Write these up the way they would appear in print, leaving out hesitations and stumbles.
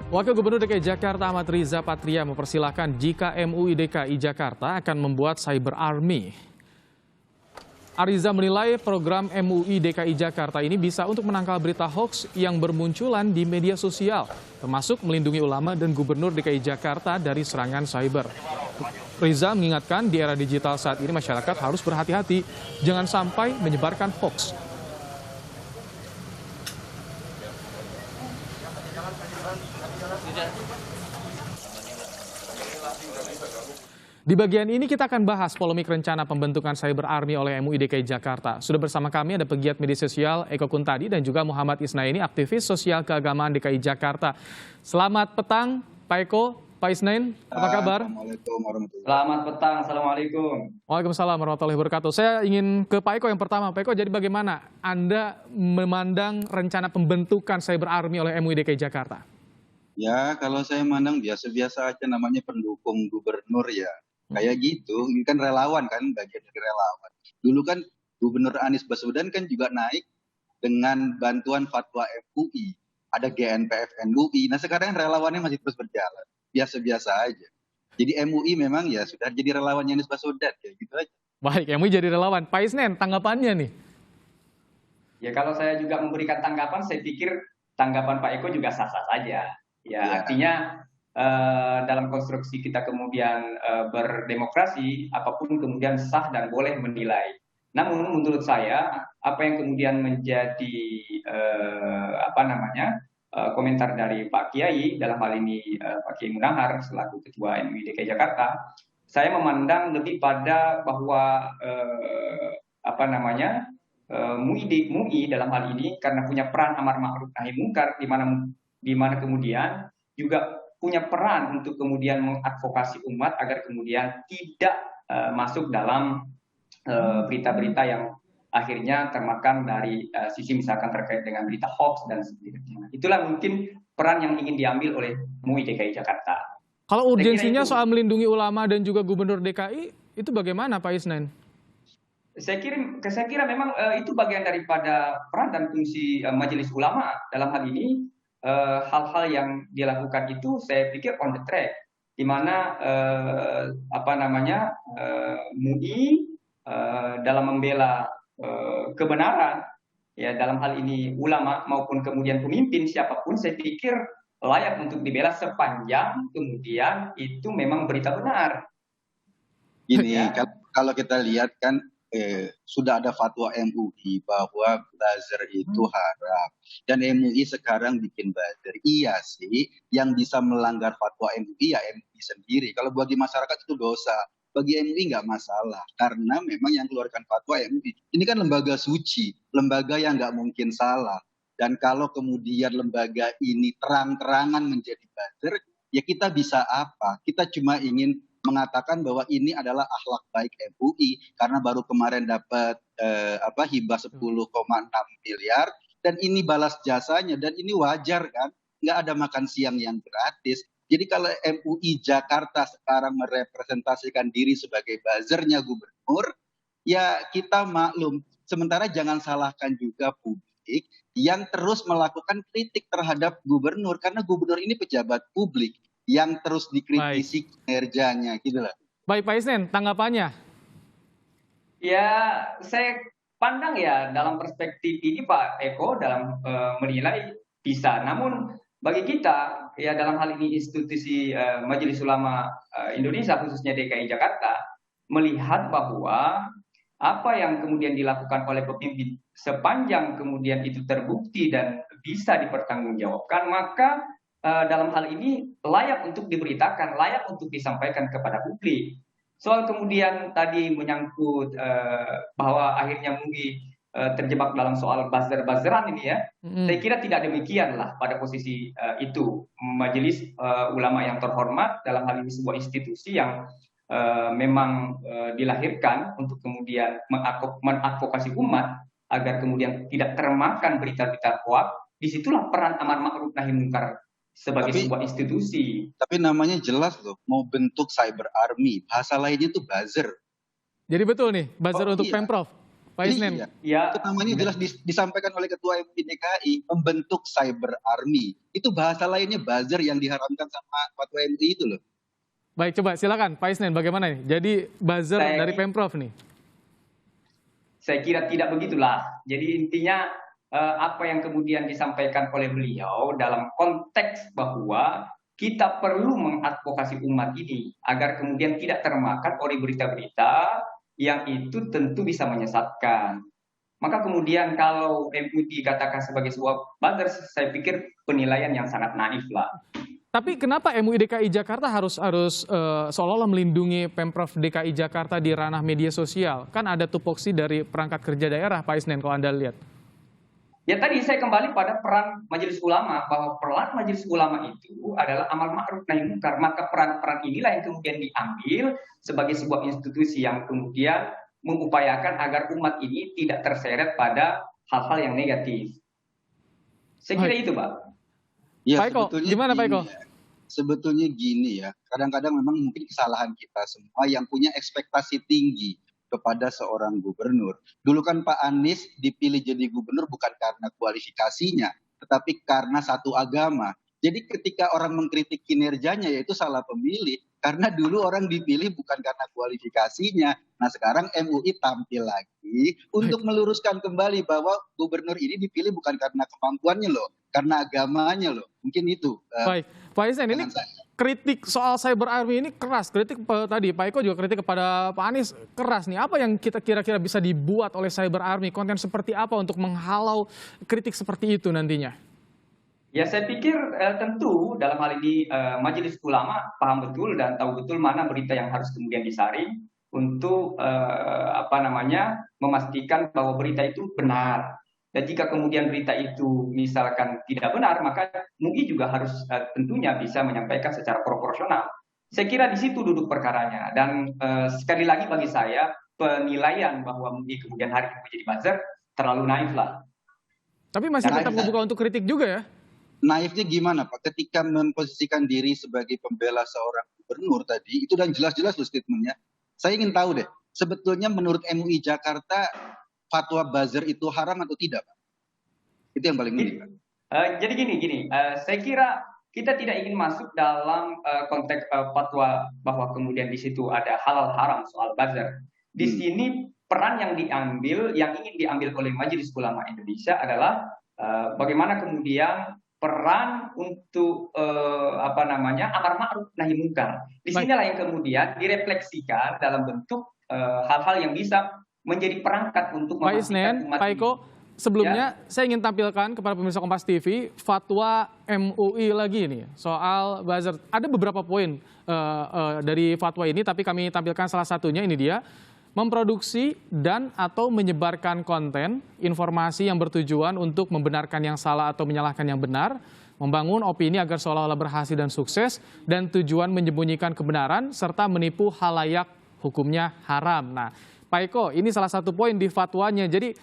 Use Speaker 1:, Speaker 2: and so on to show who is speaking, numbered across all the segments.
Speaker 1: Wakil Gubernur DKI Jakarta Ahmad Riza Patria mempersilahkan jika MUI DKI Jakarta akan membuat Cyber Army. Ariza menilai program MUI DKI Jakarta ini bisa untuk menangkal berita hoax yang bermunculan di media sosial, termasuk melindungi ulama dan Gubernur DKI Jakarta dari serangan cyber. Riza mengingatkan di era digital saat ini masyarakat harus berhati-hati, jangan sampai menyebarkan hoax. Di bagian ini kita akan bahas polemik rencana pembentukan Cyber Army oleh MUI DKI Jakarta. Sudah bersama kami ada pegiat media sosial Eko Kuntadi dan juga Muhammad Isnaini, aktivis sosial keagamaan DKI Jakarta. Selamat petang, Pak Eko, Pak Isnain, apa kabar?
Speaker 2: Assalamualaikum warahmatullahi wabarakatuh.
Speaker 3: Selamat petang, Assalamualaikum.
Speaker 1: Waalaikumsalam warahmatullahi wabarakatuh. Saya ingin ke Pak Eko yang pertama. Pak Eko, jadi bagaimana Anda memandang rencana pembentukan Cyber Army oleh MUI DKI Jakarta?
Speaker 2: Ya, kalau saya mandang biasa-biasa aja, namanya pendukung gubernur ya. Kayak gitu, ini kan relawan kan, bagian dari relawan. Dulu kan Gubernur Anies Baswedan kan juga naik dengan bantuan fatwa MUI. Ada GNPF MUI. Nah sekarang relawannya masih terus berjalan. Biasa-biasa aja. Jadi MUI memang ya sudah jadi relawannya Anies Baswedan, kayak gitu aja.
Speaker 1: Baik, MUI jadi relawan. Pak Isnain, tanggapannya nih?
Speaker 3: Ya kalau saya juga memberikan tanggapan, saya pikir tanggapan Pak Eko juga sah-sah saja. Ya, artinya dalam konstruksi kita kemudian berdemokrasi, apapun kemudian sah dan boleh menilai. Namun menurut saya apa yang kemudian menjadi komentar dari Pak Kiai dalam hal ini Pak Kiai Munahar selaku Ketua MUI DKI Jakarta, saya memandang lebih pada bahwa MUI dalam hal ini karena punya peran amar ma'ruf nahi mungkar, di mana kemudian juga punya peran untuk kemudian mengadvokasi umat agar kemudian tidak masuk dalam berita-berita yang akhirnya termakan dari sisi misalkan terkait dengan berita hoax dan sebagainya. Itulah mungkin peran yang ingin diambil oleh MUI DKI Jakarta.
Speaker 1: Kalau urgensinya soal melindungi ulama dan juga Gubernur DKI, itu bagaimana Pak Isnain?
Speaker 3: Saya kira memang itu bagian daripada peran dan fungsi Majelis Ulama dalam hal ini. Hal-hal yang dilakukan itu saya pikir on the track, di mana MUI dalam membela kebenaran, ya dalam hal ini ulama maupun kemudian pemimpin siapapun, saya pikir layak untuk dibela sepanjang kemudian itu memang berita benar.
Speaker 2: Ini ya. Kalau kita lihat kan sudah ada fatwa MUI bahwa buzzer itu haram. Dan MUI sekarang bikin buzzer. Iya sih, yang bisa melanggar fatwa MUI ya MUI sendiri. Kalau bagi masyarakat itu dosa. Bagi MUI nggak masalah. Karena memang yang keluarkan fatwa MUI. Ini kan lembaga suci. Lembaga yang nggak mungkin salah. Dan kalau kemudian lembaga ini terang-terangan menjadi buzzer, ya kita bisa apa? Kita cuma ingin mengatakan bahwa ini adalah akhlak baik MUI karena baru kemarin dapat hibah 10,6 miliar dan ini balas jasanya dan ini wajar kan, nggak ada makan siang yang gratis. Jadi kalau MUI Jakarta sekarang merepresentasikan diri sebagai buzzernya gubernur, ya kita maklum. Sementara jangan salahkan juga publik yang terus melakukan kritik terhadap gubernur karena gubernur ini pejabat publik yang terus dikritisi kinerjanya, gitu lah.
Speaker 1: Baik, Pak Isnain, tanggapannya?
Speaker 3: Ya, saya pandang ya dalam perspektif ini Pak Eko dalam menilai bisa. Namun bagi kita ya dalam hal ini institusi Majelis Ulama Indonesia khususnya DKI Jakarta melihat bahwa apa yang kemudian dilakukan oleh pemimpin sepanjang kemudian itu terbukti dan bisa dipertanggungjawabkan, maka dalam hal ini layak untuk diberitakan, layak untuk disampaikan kepada publik. Soal kemudian tadi menyangkut bahwa akhirnya MUI terjebak dalam soal buzzer-buzzeran ini ya, saya kira tidak demikian lah pada posisi itu. Majelis Ulama yang terhormat dalam hal ini sebuah institusi yang memang dilahirkan untuk kemudian mengadvokasi umat agar kemudian tidak termakan berita-berita hoax. Disitulah peran amar ma'ruf nahi mungkar sebagai sebuah institusi.
Speaker 2: Tapi namanya jelas loh, mau bentuk Cyber Army. Bahasa lainnya itu buzzer.
Speaker 1: Jadi betul nih, buzzer untuk Pemprov? Pak Isnen.
Speaker 2: Iya,
Speaker 3: Ya,
Speaker 2: itu namanya jelas disampaikan oleh Ketua MUI DKI, membentuk cyber army. Itu bahasa lainnya buzzer yang diharamkan sama Fatwa MUI itu loh.
Speaker 1: Baik, coba silakan Pak Isnen bagaimana nih? Jadi buzzer
Speaker 3: Saya-
Speaker 1: dari Pemprov nih.
Speaker 3: saya kira tidak begitulah. Jadi intinya apa yang kemudian disampaikan oleh beliau dalam konteks bahwa kita perlu mengadvokasi umat ini agar kemudian tidak termakan oleh berita-berita yang itu tentu bisa menyesatkan. Maka kemudian kalau MUI dikatakan sebagai sebuah buzzer, saya pikir penilaian yang sangat naif lah.
Speaker 1: Tapi kenapa MUI DKI Jakarta harus seolah-olah melindungi Pemprov DKI Jakarta di ranah media sosial? Kan ada tupoksi dari perangkat kerja daerah, Pak Isnen, kalau Anda lihat.
Speaker 3: Ya tadi saya kembali pada peran Majelis Ulama, bahwa peran Majelis Ulama itu adalah amal ma'ruf nahi munkar. Maka peran-peran inilah yang kemudian diambil sebagai sebuah institusi yang kemudian mengupayakan agar umat ini tidak terseret pada hal-hal yang negatif. Saya kira itu, Pak.
Speaker 2: Ya,
Speaker 1: Pak Eko,
Speaker 2: sebetulnya
Speaker 1: gimana Pak
Speaker 2: gini
Speaker 1: Eko?
Speaker 2: ya. Sebetulnya gini ya, kadang-kadang memang mungkin kesalahan kita semua yang punya ekspektasi tinggi kepada seorang gubernur. Dulu kan Pak Anies dipilih jadi gubernur bukan karena kualifikasinya, tetapi karena satu agama. Jadi ketika orang mengkritik kinerjanya, ya itu salah pemilih. Karena dulu orang dipilih bukan karena kualifikasinya. Nah sekarang MUI tampil lagi untuk meluruskan kembali bahwa gubernur ini dipilih bukan karena kemampuannya loh, karena agamanya loh. Mungkin itu.
Speaker 1: Baik, Pak Isnen, ini kritik soal cyber army ini keras. Kritik tadi Pak Eko juga kritik kepada Pak Anies keras nih. Apa yang kita kira-kira bisa dibuat oleh cyber army? Konten seperti apa untuk menghalau kritik seperti itu nantinya?
Speaker 3: Ya saya pikir tentu dalam hal ini Majelis Ulama paham betul dan tahu betul mana berita yang harus kemudian disaring untuk memastikan bahwa berita itu benar. Dan jika kemudian berita itu misalkan tidak benar, maka MUI juga harus tentunya bisa menyampaikan secara proporsional. Saya kira di situ duduk perkaranya. Dan sekali lagi bagi saya penilaian bahwa MUI kemudian hari ini menjadi buzzer terlalu naif lah.
Speaker 1: Tapi masih tetap membuka untuk kritik juga ya?
Speaker 2: Naifnya gimana Pak? Ketika memposisikan diri sebagai pembela seorang gubernur tadi, itu dan jelas-jelas loh statementnya. Saya ingin tahu deh, sebetulnya menurut MUI Jakarta, fatwa buzzer itu haram atau tidak Pak? Itu yang paling penting Pak.
Speaker 3: Jadi gini, saya kira kita tidak ingin masuk dalam konteks fatwa bahwa kemudian di situ ada halal haram soal buzzer. Di sini peran yang ingin diambil oleh Majelis Ulama Indonesia adalah bagaimana kemudian peran untuk amar ma'ruf nahi munkar. Di sinilah yang kemudian direfleksikan dalam bentuk hal-hal yang bisa menjadi perangkat untuk
Speaker 1: Pak Isnen, Pak Eko, sebelumnya saya ingin tampilkan kepada pemirsa Kompas TV fatwa MUI lagi nih soal buzzer. Ada beberapa poin dari fatwa ini, tapi kami tampilkan salah satunya, ini dia. Memproduksi dan atau menyebarkan konten, informasi yang bertujuan untuk membenarkan yang salah atau menyalahkan yang benar, membangun opini agar seolah-olah berhasil dan sukses, dan tujuan menyembunyikan kebenaran, serta menipu halayak, hukumnya haram. Nah, Pak Eko, ini salah satu poin di fatwanya. Jadi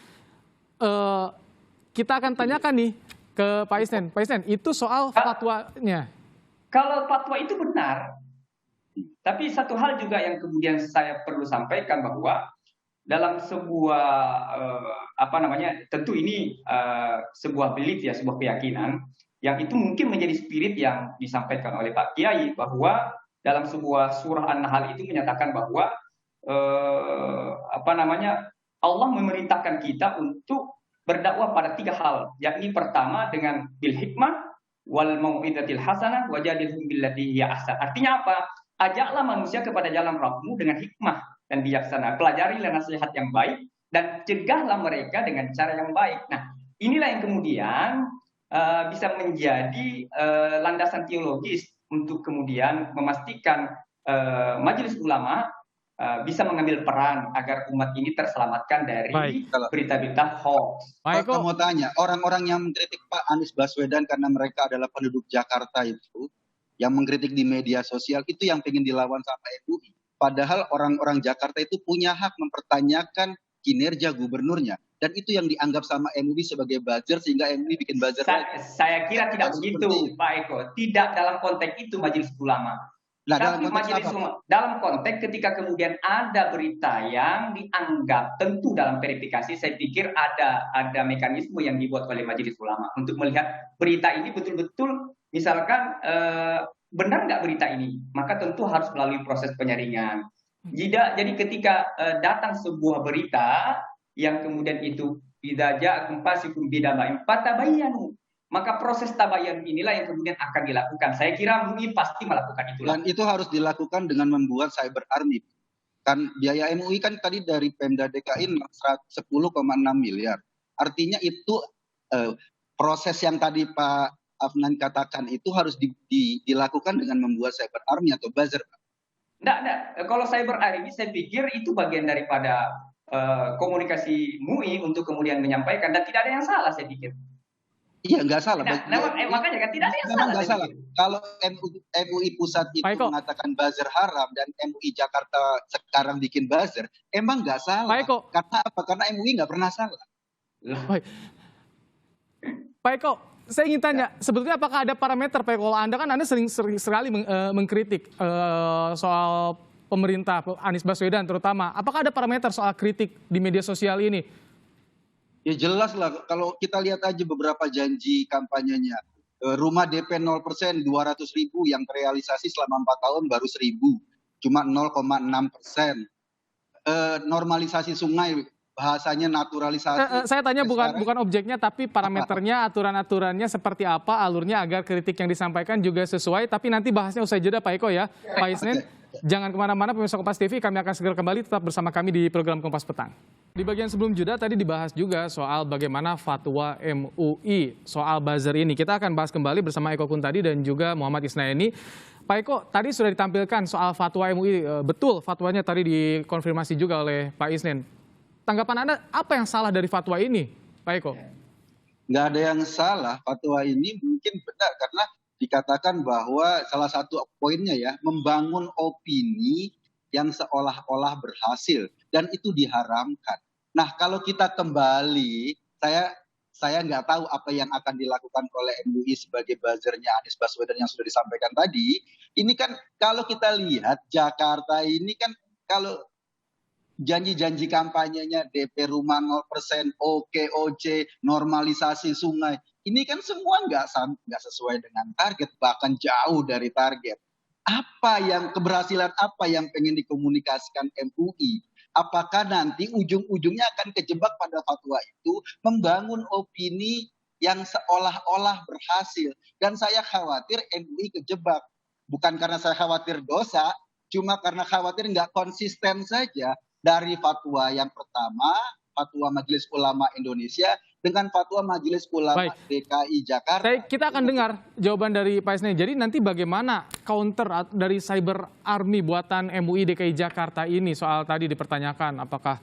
Speaker 1: kita akan tanyakan nih ke Pak Isnen. Pak Isnen, itu soal fatwanya.
Speaker 3: Kalau fatwa itu benar, tapi satu hal juga yang kemudian saya perlu sampaikan bahwa dalam sebuah tentu ini sebuah belief ya, sebuah keyakinan yang itu mungkin menjadi spirit yang disampaikan oleh Pak Kiai, bahwa dalam sebuah surah An-Nahl itu menyatakan bahwa Allah memerintahkan kita untuk berdakwah pada 3 hal, yakni pertama dengan bil hikmah wal mau'izatil hasanah wajadilhum billati hiya ahsan. Artinya apa? Ajaklah manusia kepada jalan Rabbmu dengan hikmah dan bijaksana. Pelajarilah nasihat yang baik dan cegahlah mereka dengan cara yang baik. Nah, inilah yang kemudian bisa menjadi landasan teologis untuk kemudian memastikan Majelis Ulama bisa mengambil peran agar umat ini terselamatkan dari berita-berita hoax.
Speaker 2: Pak, mau tanya, orang-orang yang mengkritik Pak Anies Baswedan karena mereka adalah penduduk Jakarta itu, yang mengkritik di media sosial, itu yang pengen dilawan sama MUI. Padahal orang-orang Jakarta itu punya hak mempertanyakan kinerja gubernurnya. Dan itu yang dianggap sama MUI sebagai buzzer, sehingga MUI bikin buzzer.
Speaker 3: Saya kira tidak begitu, Pak Eko. Tidak dalam konteks itu Majelis Ulama.
Speaker 2: Nah, dalam
Speaker 3: Tapi
Speaker 2: konteks
Speaker 3: majelis
Speaker 2: apa, Pak?
Speaker 3: dalam konteks ketika kemudian ada berita yang dianggap tentu dalam verifikasi, saya pikir ada mekanisme yang dibuat oleh majelis ulama untuk melihat berita ini betul-betul misalkan benar nggak berita ini, maka tentu harus melalui proses penyaringan. Jadi ketika datang sebuah berita yang kemudian itu idza ja'akum fasiqun binaba'in fatabayyanu, maka proses tabayun inilah yang kemudian akan dilakukan. Saya kira MUI pasti melakukan itulah.
Speaker 2: Dan itu harus dilakukan dengan membuat cyber army. Kan biaya MUI kan tadi dari Pemda DKI 10,6 miliar. Artinya itu proses yang tadi Pak Afnan katakan itu harus dilakukan dengan membuat cyber army atau buzzer.
Speaker 3: Enggak. Kalau cyber army saya pikir itu bagian daripada komunikasi MUI untuk kemudian menyampaikan, dan tidak ada yang salah saya pikir.
Speaker 2: Iya, nggak salah.
Speaker 3: Makanya kan tidak ada yang salah.
Speaker 2: Nggak salah. Kalau MUI pusat itu mengatakan buzzer haram dan MUI Jakarta sekarang bikin buzzer, emang nggak salah. Karena apa? Karena MUI nggak pernah salah.
Speaker 1: Baik. Pak Eko, saya ingin tanya, sebetulnya apakah ada parameter, Pak Eko? Anda kan sering sekali mengkritik soal pemerintah, Anies Baswedan terutama. Apakah ada parameter soal kritik di media sosial ini?
Speaker 2: Ya jelas lah, kalau kita lihat aja beberapa janji kampanyenya. Rumah DP 0%, 200.000 yang terrealisasi selama 4 tahun baru 1.000. Cuma 0,6%. Normalisasi sungai, bahasanya naturalisasi.
Speaker 1: Saya tanya bukan objeknya, tapi parameternya, aturan-aturannya seperti apa, alurnya agar kritik yang disampaikan juga sesuai. Tapi nanti bahasnya usai jeda Pak Eko ya, Pak Isnin. Jangan kemana-mana, pemirsa Kompas TV, kami akan segera kembali, tetap bersama kami di program Kompas Petang. Di bagian sebelum jeda tadi dibahas juga soal bagaimana fatwa MUI soal buzzer ini. Kita akan bahas kembali bersama Eko Kuntadi dan juga Muhammad Isnaini. Pak Eko, tadi sudah ditampilkan soal fatwa MUI, betul fatwanya tadi dikonfirmasi juga oleh Pak Isnin. Tanggapan Anda, apa yang salah dari fatwa ini, Pak Eko?
Speaker 2: Nggak ada yang salah, fatwa ini mungkin benar karena dikatakan bahwa salah satu poinnya ya, membangun opini yang seolah-olah berhasil dan itu diharamkan. Nah, kalau kita kembali, saya nggak tahu apa yang akan dilakukan oleh MUI sebagai buzzernya Anies Baswedan yang sudah disampaikan tadi. Ini kan kalau kita lihat Jakarta ini kan kalau janji-janji kampanyenya DP rumah 0%, OKOC, normalisasi sungai, ini kan semua nggak sesuai dengan target, bahkan jauh dari target. Keberhasilan apa yang pengen dikomunikasikan MUI? Apakah nanti ujung-ujungnya akan kejebak pada fatwa itu membangun opini yang seolah-olah berhasil? Dan saya khawatir MUI kejebak. Bukan karena saya khawatir dosa, cuma karena khawatir nggak konsisten saja dari fatwa yang pertama, fatwa Majelis Ulama Indonesia, dengan fatwa Majelis Ulama DKI Jakarta.
Speaker 1: Kita akan dengar jawaban dari Pak Isnaini. Jadi nanti bagaimana counter dari cyber army buatan MUI DKI Jakarta ini soal tadi dipertanyakan apakah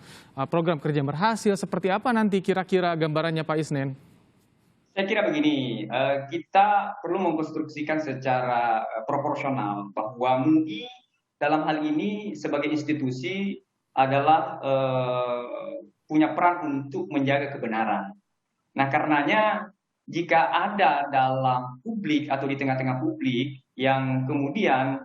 Speaker 1: program kerja berhasil, seperti apa nanti kira-kira gambarannya Pak Isnin?
Speaker 3: Saya kira begini, kita perlu mengkonstruksikan secara proporsional bahwa MUI dalam hal ini sebagai institusi adalah punya peran untuk menjaga kebenaran. Nah, karenanya jika ada dalam publik atau di tengah-tengah publik yang kemudian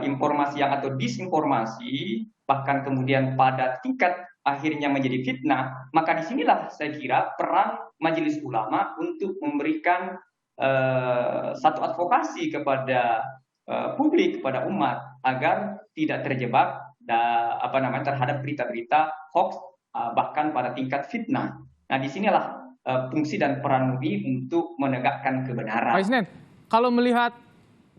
Speaker 3: informasi yang atau disinformasi, bahkan kemudian pada tingkat akhirnya menjadi fitnah, maka disinilah saya kira peran Majelis Ulama untuk memberikan satu advokasi kepada publik, kepada umat agar tidak terjebak terhadap berita-berita hoax, bahkan pada tingkat fitnah. Nah, disinilah fungsi dan peran MUI untuk menegakkan kebenaran.
Speaker 1: Pak Isnin, kalau melihat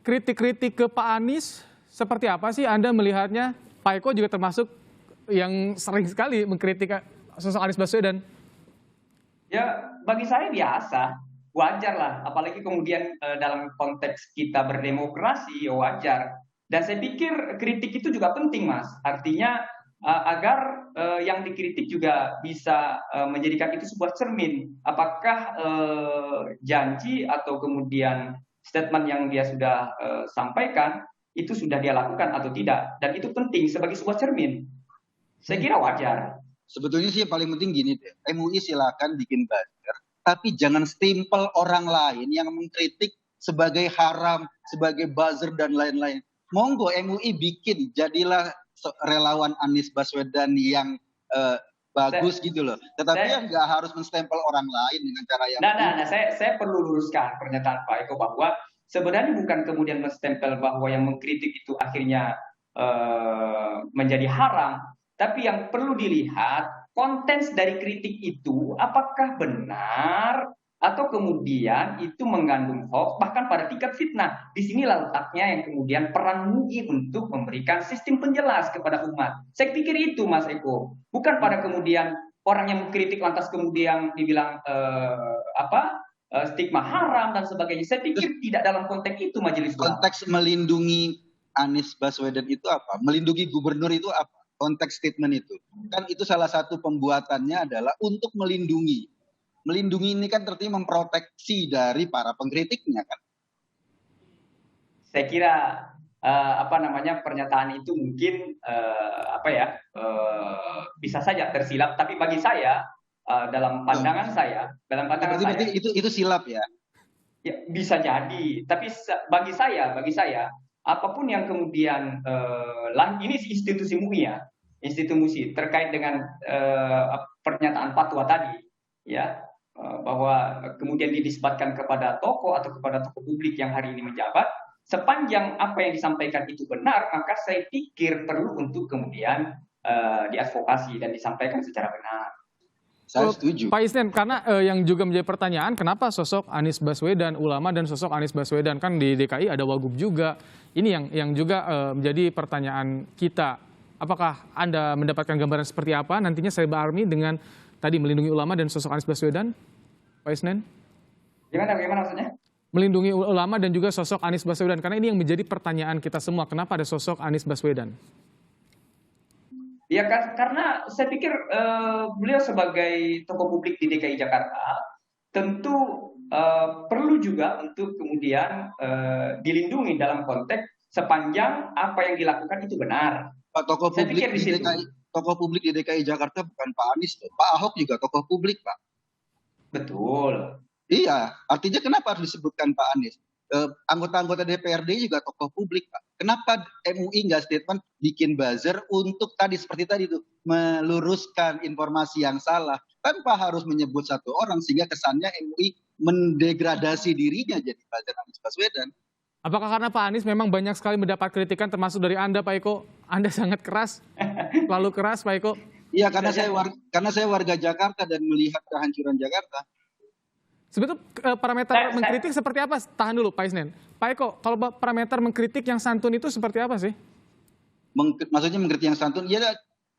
Speaker 1: kritik-kritik ke Pak Anies, seperti apa sih Anda melihatnya? Pak Eko juga termasuk yang sering sekali mengkritik sosok Anies Baswedan.
Speaker 3: Ya, bagi saya biasa, wajar lah. Apalagi kemudian dalam konteks kita berdemokrasi, ya wajar. Dan saya pikir kritik itu juga penting, Mas. Artinya agar yang dikritik juga bisa menjadikan itu sebuah cermin. Apakah janji atau kemudian statement yang dia sudah sampaikan itu sudah dia lakukan atau tidak. Dan itu penting sebagai sebuah cermin. Saya kira wajar.
Speaker 2: Sebetulnya sih yang paling penting gini deh, MUI silakan bikin buzzer, tapi jangan stempel orang lain yang mengkritik sebagai haram, sebagai buzzer dan lain-lain. Monggo MUI bikin, jadilah relawan Anies Baswedan yang bagus gitu loh. Tetapi yang nggak harus menstempel orang lain dengan cara yang
Speaker 3: saya perlu luruskan pernyataan Pak Eko bahwa sebenarnya bukan kemudian menstempel bahwa yang mengkritik itu akhirnya menjadi haram, tapi yang perlu dilihat konteks dari kritik itu apakah benar atau kemudian itu mengandung hoax bahkan pada tingkat fitnah. Disinilah letaknya yang kemudian peran MUI untuk memberikan sistem penjelas kepada umat. Saya pikir itu Mas Eko, bukan pada kemudian orang yang mengkritik lantas kemudian dibilang stigma haram dan sebagainya. Saya pikir tidak dalam konteks itu majelis ulama.
Speaker 2: Konteks melindungi Anies Baswedan itu apa? Melindungi gubernur itu apa? Konteks statement itu. Kan itu salah satu pembuatannya adalah untuk melindungi. Melindungi ini kan artinya memproteksi dari para pengkritiknya kan.
Speaker 3: Saya kira pernyataan itu mungkin bisa saja tersilap, tapi bagi saya dalam pandangan saya
Speaker 2: itu silap ya.
Speaker 3: Ya, bisa jadi, tapi bagi saya apapun yang kemudian ini institusi MUI ya, institusi terkait dengan pernyataan fatwa tadi ya, bahwa kemudian dinisbatkan kepada tokoh atau kepada tokoh publik yang hari ini menjabat, sepanjang apa yang disampaikan itu benar, maka saya pikir perlu untuk kemudian diadvokasi dan disampaikan secara benar.
Speaker 2: Saya setuju.
Speaker 1: Pak Isnen, karena yang juga menjadi pertanyaan, kenapa sosok Anies Baswedan, ulama dan sosok Anies Baswedan, kan di DKI ada Wagub juga. Ini yang juga menjadi pertanyaan kita. Apakah Anda mendapatkan gambaran seperti apa nantinya Cyber Army dengan tadi melindungi ulama dan sosok Anies Baswedan, Pak Isnen?
Speaker 3: Gimana maksudnya?
Speaker 1: Melindungi ulama dan juga sosok Anies Baswedan, karena ini yang menjadi pertanyaan kita semua. Kenapa ada sosok Anies Baswedan?
Speaker 3: Ya karena saya pikir beliau sebagai tokoh publik di DKI Jakarta tentu perlu juga untuk kemudian dilindungi dalam konteks sepanjang apa yang dilakukan itu benar.
Speaker 2: Pak, tokoh publik di DKI Jakarta bukan Pak Anies loh. Pak Ahok juga tokoh publik, Pak.
Speaker 3: Betul.
Speaker 2: Iya, artinya kenapa harus disebutkan Pak Anies? Anggota-anggota DPRD juga tokoh publik, Pak. Kenapa MUI nggak statement bikin buzzer untuk tadi seperti tadi itu meluruskan informasi yang salah tanpa harus menyebut satu orang sehingga kesannya MUI mendegradasi dirinya jadi buzzer Anies Baswedan.
Speaker 1: Apakah karena Pak Anies memang banyak sekali mendapat kritikan termasuk dari Anda, Pak Eko? Anda sangat keras, terlalu keras, Pak Eko.
Speaker 2: Iya, karena saya warga Jakarta dan melihat kehancuran Jakarta.
Speaker 1: Sebetulnya parameter mengkritik seperti apa? Tahan dulu Pak Isnen. Pak Eko, kalau parameter mengkritik yang santun itu seperti apa sih?
Speaker 2: Maksudnya mengkritik yang santun, ya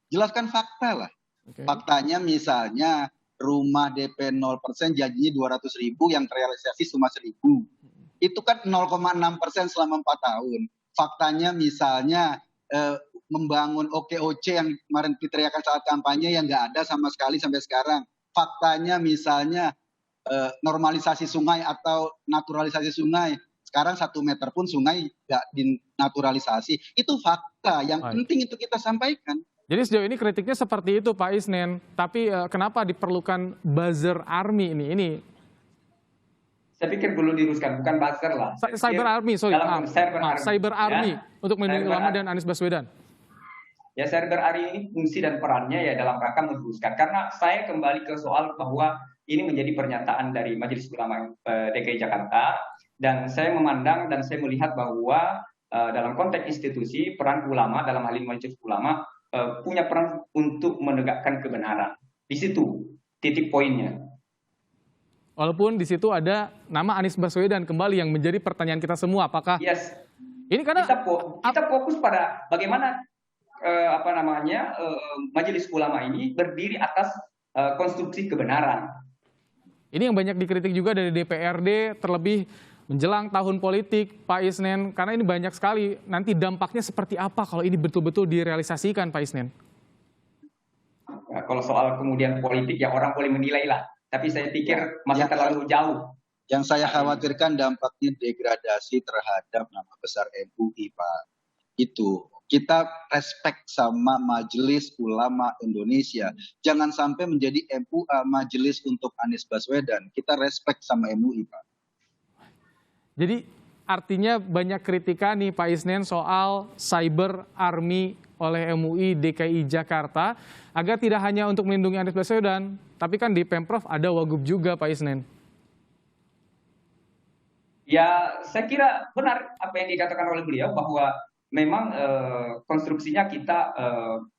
Speaker 2: jelaskan fakta lah. Okay. Faktanya misalnya rumah DP 0% janjinya 200.000 yang terrealisasi cuma 1.000. Itu kan 0,6% selama 4 tahun. Faktanya misalnya membangun OKOC yang kemarin diteriakan saat kampanye yang nggak ada sama sekali sampai sekarang. Faktanya misalnya normalisasi sungai atau naturalisasi sungai. Sekarang 1 meter pun sungai nggak dinaturalisasi. Itu fakta yang penting itu kita sampaikan.
Speaker 1: Jadi sejauh ini kritiknya seperti itu Pak Isnen. Tapi kenapa diperlukan buzzer army ini?
Speaker 3: Saya pikir perlu diluruskan, bukan buzzer lah.
Speaker 1: Cyber army, Cyber army untuk melindungi ulama dan Anies Baswedan.
Speaker 3: Ya, cyber army ini fungsi dan perannya ya dalam rangka meluruskan. Karena saya kembali ke soal bahwa ini menjadi pernyataan dari Majelis Ulama DKI Jakarta, dan saya memandang dan saya melihat bahwa dalam konteks institusi peran ulama dalam hal ini Majelis Ulama punya peran untuk menegakkan kebenaran. Di situ titik poinnya.
Speaker 1: Walaupun di situ ada nama Anies Baswedan kembali yang menjadi pertanyaan kita semua, apakah ini karena
Speaker 3: kita fokus pada bagaimana Majelis Ulama ini berdiri atas konstruksi kebenaran.
Speaker 1: Ini yang banyak dikritik juga dari DPRD, terlebih menjelang tahun politik, Pak Isnen, karena ini banyak sekali. Nanti dampaknya seperti apa kalau ini betul-betul direalisasikan, Pak Isnen?
Speaker 3: Nah, kalau soal kemudian politik ya orang boleh menilai lah, tapi saya pikir masih terlalu jauh.
Speaker 2: Yang saya khawatirkan dampaknya degradasi terhadap nama besar MUI, Pak. Itu. Kita respect sama Majelis Ulama Indonesia. Jangan sampai menjadi majelis untuk Anies Baswedan. Kita respect sama MUI, Pak.
Speaker 1: Jadi artinya banyak kritikan nih Pak Isnen soal cyber army oleh MUI DKI Jakarta agar tidak hanya untuk melindungi Anies Baswedan, tapi kan di Pemprov ada Wagub juga Pak Isnen.
Speaker 3: Ya, saya kira benar apa yang dikatakan oleh beliau bahwa memang konstruksinya kita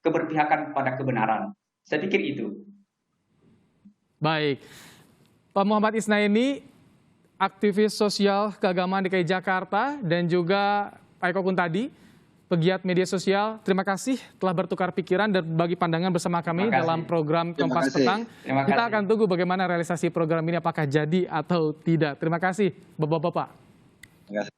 Speaker 3: keberpihakan pada kebenaran. Saya pikir itu.
Speaker 1: Baik, Pak Muhammad Isnaini, aktivis sosial keagamaan DKI Jakarta, dan juga Pak Eko Kuntadi, pegiat media sosial. Terima kasih telah bertukar pikiran dan bagi pandangan bersama kami dalam program Kompas Petang. Kita akan tunggu bagaimana realisasi program ini, apakah jadi atau tidak. Terima kasih, Bapak-Bapak.
Speaker 2: Terima kasih.